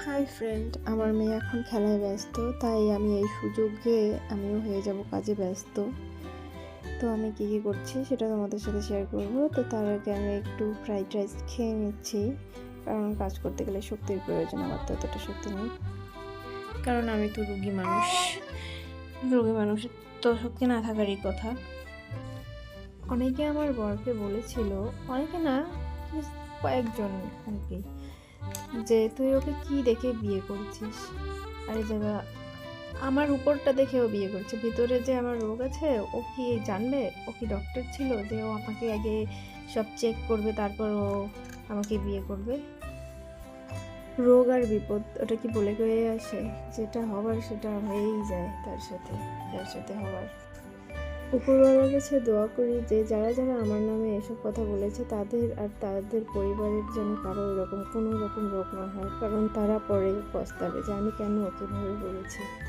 Hi friend, আমার মেয়ে এখন খেলায় ব্যস্ত, তাই আমি এই সুযোগে আমিও হয়ে যাব কাজে ব্যস্ত। তো আমি কী কী করছি সেটা তোমাদের সাথে শেয়ার করব। তো তার আগে আমি একটু ফ্রাইড রাইস খেয়ে নিচ্ছি, কারণ কাজ করতে গেলে শক্তির প্রয়োজন। আমার তো এতটা শক্তি নেই, কারণ আমি তো রোগী মানুষের তো শক্তি না থাকারই কথা। অনেকে আমার বরকে বলেছিল, অনেকে না, কয়েকজন আর কি, যে তুই ওকে কি দেখে বিয়ে করেছিস। আর এই জায়গা আমার উপরটা দেখেও বিয়ে করছে, ভিতরে যে আমার রোগ আছে ও কি জানবে? ও কি ডক্টর ছিল যে ও আমাকে আগে সব চেক করবে তারপর ও আমাকে বিয়ে করবে? রোগ আর বিপদ ওটা কি বলে গিয়ে আসে? যেটা হবার সেটা হয়েই যায় যার সাথে হওয়ার। উপরওয়ালার কাছে দোয়া করি যে যারা যারা আমার নামে এসব কথা বলেছে তাদের আর তাদের পরিবারের যেন কারো এরকম কোনো রকম রোগ না হয়, কারণ তারা পরে পস্তাবে যে আমি কেন ওকে ভেবে বলেছি।